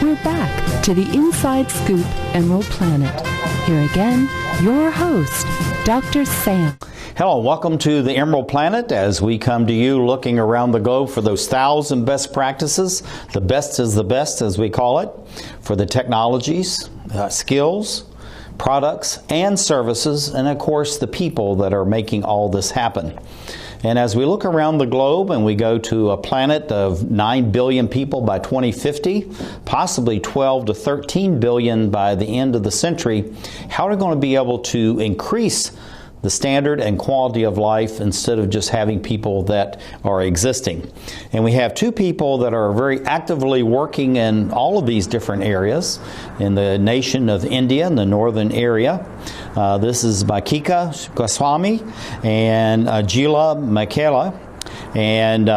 we're back to the Inside Scoop Emerald Planet. Here again, your host, Dr. Sam. Hello, welcome to the Emerald Planet as we come to you looking around the globe for those 1,000 best practices. The best is the best, as we call it, for the technologies, skills, products, and services, and of course the people that are making all this happen. And as we look around the globe and we go to a planet of 9 billion people by 2050, possibly 12 to 13 billion by the end of the century, how are we going to be able to increase the standard and quality of life instead of just having people that are existing? And we have two people that are very actively working in all of these different areas in the nation of India, in the northern area. This is Devika Goswami and Jila Makela. And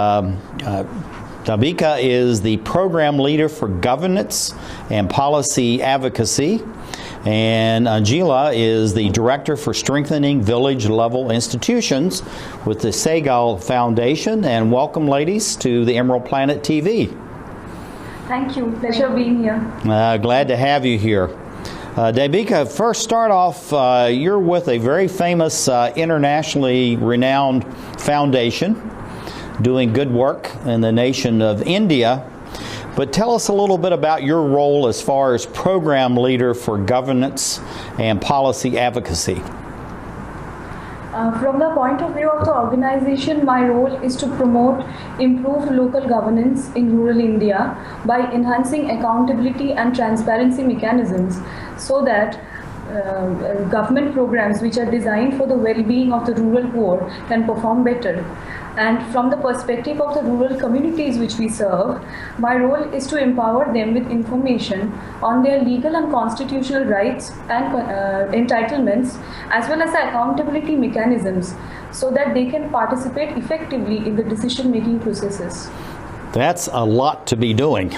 Devika is the program leader for governance and policy advocacy. And Jila is the director for strengthening village-level institutions with the Segal Foundation. And welcome, ladies, to the Emerald Planet TV. Thank you. Pleasure being here. Glad to have you here. Devika, first start off, you're with a very famous, internationally renowned foundation doing good work in the nation of India. But tell us a little bit about your role as far as program leader for governance and policy advocacy. From the point of view of the organization, my role is to promote improved local governance in rural India by enhancing accountability and transparency mechanisms so that government programs which are designed for the well-being of the rural poor can perform better. And from the perspective of the rural communities which we serve, my role is to empower them with information on their legal and constitutional rights and entitlements, as well as the accountability mechanisms, so that they can participate effectively in the decision-making processes. That's a lot to be doing.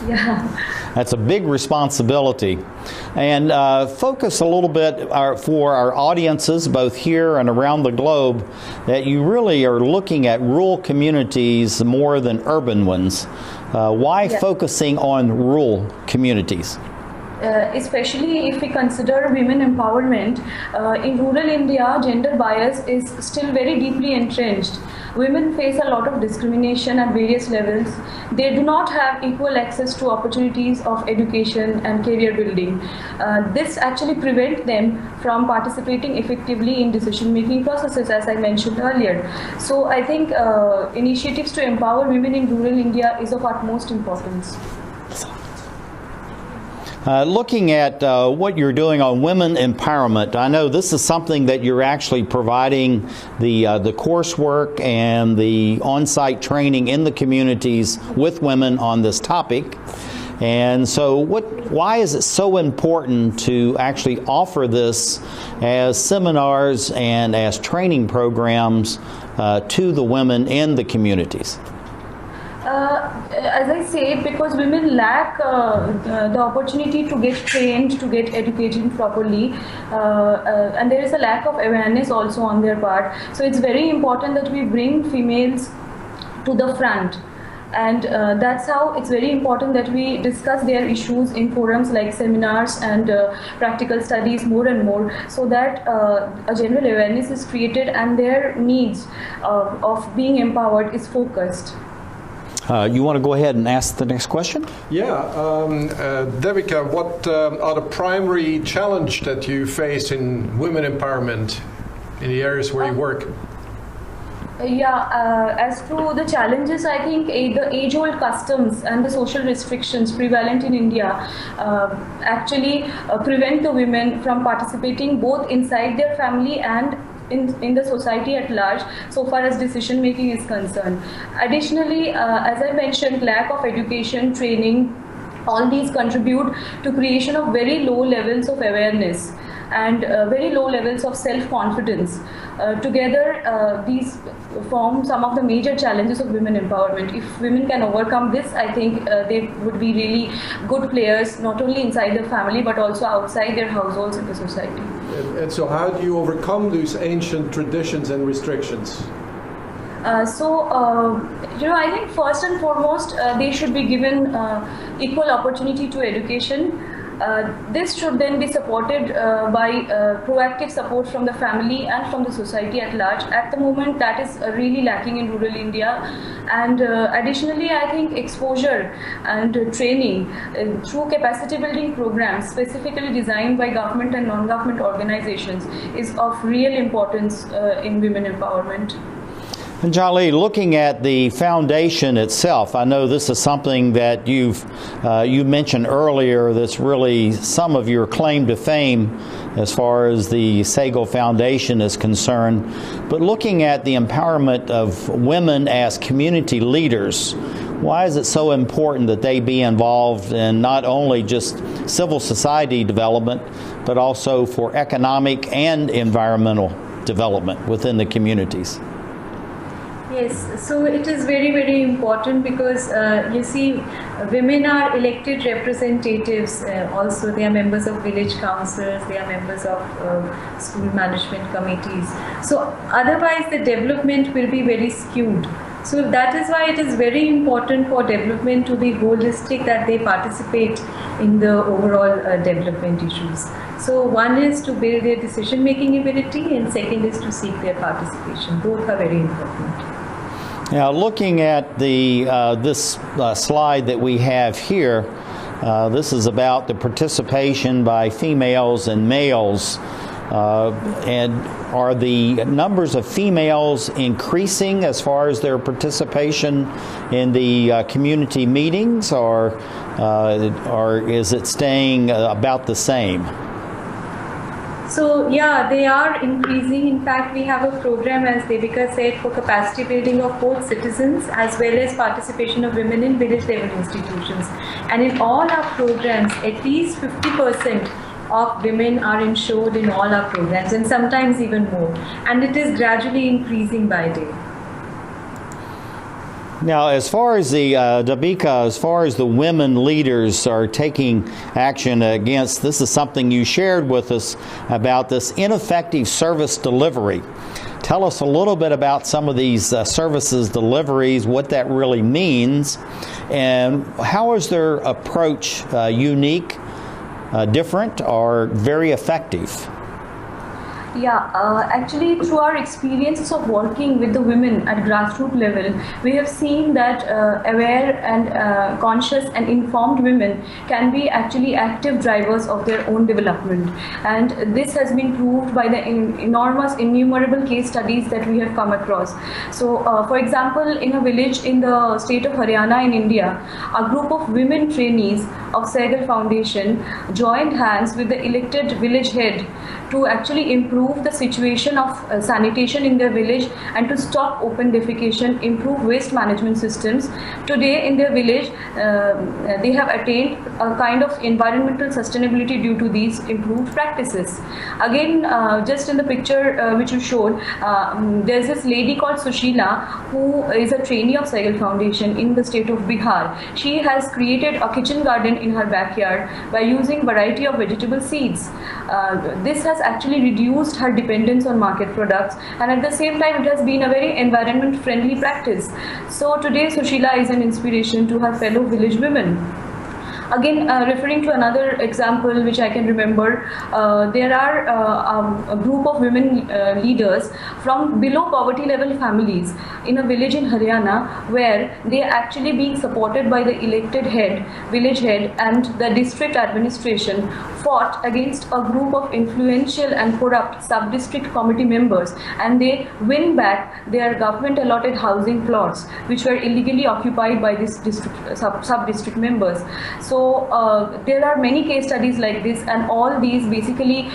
Yeah. That's a big responsibility. And focus a little bit for our audiences, both here and around the globe, that you really are looking at rural communities more than urban ones. Why focusing on rural communities? Especially if we consider women empowerment, in rural India, gender bias is still very deeply entrenched. Women face a lot of discrimination at various levels. They do not have equal access to opportunities of education and career building. This actually prevents them from participating effectively in decision-making processes, as I mentioned earlier. So I think initiatives to empower women in rural India is of utmost importance. Looking at what you're doing on women empowerment, I know this is something that you're actually providing the coursework and the on-site training in the communities with women on this topic. And so why is it so important to actually offer this as seminars and as training programs to the women in the communities? As I said, because women lack the opportunity to get trained, to get educated properly, and there is a lack of awareness also on their part. So it's very important that we bring females to the front. And that's how it's very important that we discuss their issues in forums like seminars and practical studies more and more, so that a general awareness is created and their needs of being empowered is focused. You want to go ahead and ask the next question? Yeah. Devika, what are the primary challenges that you face in women empowerment in the areas where you work? As to the challenges, I think the age-old customs and the social restrictions prevalent in India actually prevent the women from participating both inside their family and in the society at large, so far as decision making is concerned. Additionally, as I mentioned, lack of education, training, all these contribute to creation of very low levels of awareness and very low levels of self-confidence. Together, these form some of the major challenges of women empowerment. If women can overcome this, I think they would be really good players, not only inside their family, but also outside their households in the society. And so how do you overcome these ancient traditions and restrictions? I think first and foremost, they should be given equal opportunity to education. This should then be supported by proactive support from the family and from the society at large. At the moment, that is really lacking in rural India. And additionally, I think exposure and training through capacity building programs specifically designed by government and non-government organizations is of real importance in women empowerment. And Jali, looking at the foundation itself, I know this is something that you mentioned earlier that's really some of your claim to fame as far as the Sehgal Foundation is concerned. But looking at the empowerment of women as community leaders, why is it so important that they be involved in not only just civil society development, but also for economic and environmental development within the communities? Yes, so it is very, very important because you see, women are elected representatives. Also, they are members of village councils, they are members of school management committees. So otherwise the development will be very skewed. So that is why it is very important for development to be holistic, that they participate in the overall development issues. So one is to build their decision-making ability, and second is to seek their participation. Both are very important. Now, looking at the this slide that we have here, this is about the participation by females and males. And are the numbers of females increasing as far as their participation in the community meetings, or is it staying about the same? So yeah, they are increasing. In fact, we have a program, as Devika said, for capacity building of both citizens as well as participation of women in village level institutions. And in all our programs, at least 50% of women are ensured in all our programs, and sometimes even more. And it is gradually increasing by day. Now, as far as the Devika, as far as the women leaders are taking action against, this is something you shared with us about this ineffective service delivery. Tell us a little bit about some of these services deliveries, what that really means, and how is their approach unique, different, or very effective? Yeah, actually through our experiences of working with the women at grassroots level, we have seen that aware and conscious and informed women can be actually active drivers of their own development. And this has been proved by the enormous, innumerable case studies that we have come across. So, for example, in a village in the state of Haryana in India, a group of women trainees of Sehgal Foundation joined hands with the elected village head to actually improve the situation of sanitation in their village and to stop open defecation, improve waste management systems. Today in their village, they have attained a kind of environmental sustainability due to these improved practices. Again, just in the picture which you showed, there's this lady called Sushila who is a trainee of Sehgal Foundation in the state of Bihar. She has created a kitchen garden in her backyard by using variety of vegetable seeds. This has actually reduced her dependence on market products, and at the same time it has been a very environment friendly practice. So today Sushila is an inspiration to her fellow village women. Again, referring to another example which I can remember, there are a group of women leaders from below poverty level families in a village in Haryana, where they are actually being supported by the elected head, village head, and the district administration, fought against a group of influential and corrupt sub-district committee members, and they win back their government allotted housing plots which were illegally occupied by these sub-district members. So there are many case studies like this, and all these basically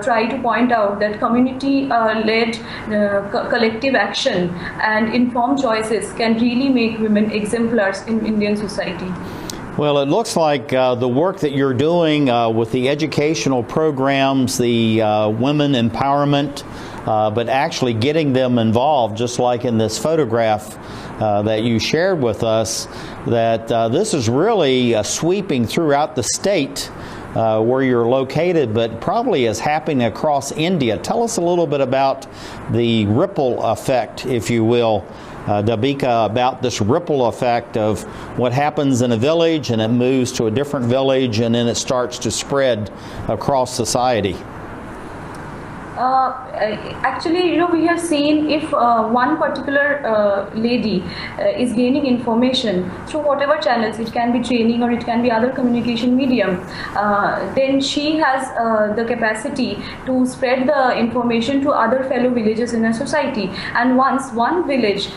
try to point out that community-led collective action and informed choices can really make women exemplars in Indian society. Well, it looks like the work that you're doing with the educational programs, the women empowerment, but actually getting them involved, just like in this photograph that you shared with us, that this is really sweeping throughout the state where you're located, but probably is happening across India. Tell us a little bit about the ripple effect, if you will, Devika, about this ripple effect of what happens in a village and it moves to a different village and then it starts to spread across society. Actually, we have seen if one particular lady is gaining information through whatever channels, it can be training or it can be other communication medium, then she has the capacity to spread the information to other fellow villagers in a society. And once one village,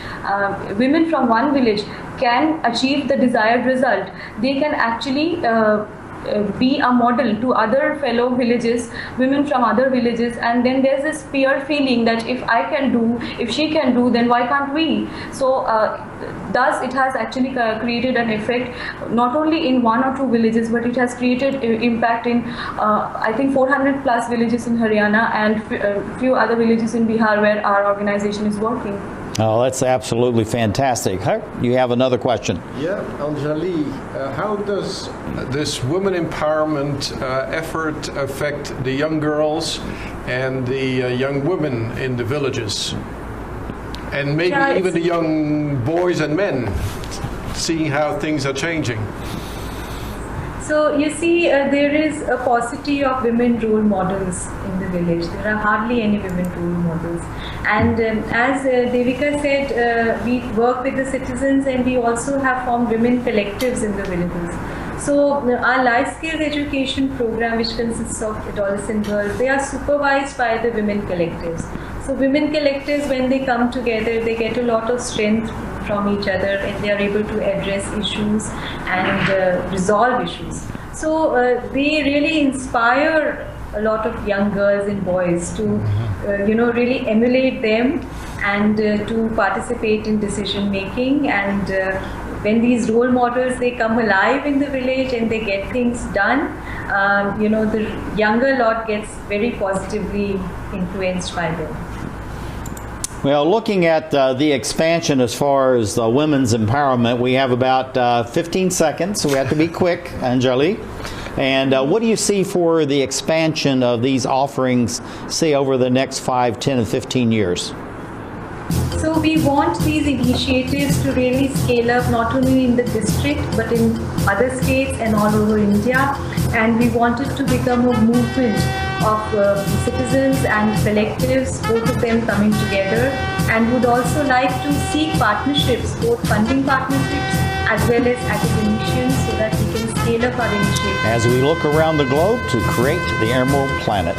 women from one village can achieve the desired result, they can actually be a model to other fellow villages, women from other villages, and then there's this peer feeling that if she can do, then why can't we? So thus it has actually created an effect not only in one or two villages, but it has created impact in I think 400 plus villages in Haryana and few other villages in Bihar where our organization is working. Oh, that's absolutely fantastic. You have another question. Yeah, Anjali, how does this women empowerment effort affect the young girls and the young women in the villages? And maybe even the young boys and men, seeing how things are changing? So you see, there is a paucity of women role models in the village. There are hardly any women role models. And as Devika said, we work with the citizens and we also have formed women collectives in the villages. So our life skills education program, which consists of adolescent girls, they are supervised by the women collectives. So women collectives, when they come together, they get a lot of strength from each other and they are able to address issues and resolve issues. So they really inspire a lot of young girls and boys to really emulate them and to participate in decision making. And when these role models, they come alive in the village and they get things done, the younger lot gets very positively influenced by them. Well, looking at the expansion as far as women's empowerment, we have about 15 seconds, so we have to be quick, Anjali. And what do you see for the expansion of these offerings, say, over the next 5, 10, and 15 years? So we want these initiatives to really scale up not only in the district but in other states and all over India, and we want it to become a movement of citizens and collectives, both of them coming together, and would also like to seek partnerships, both funding partnerships as well as academicians, so that we can scale up our initiatives. As we look around the globe to create the Emerald Planet.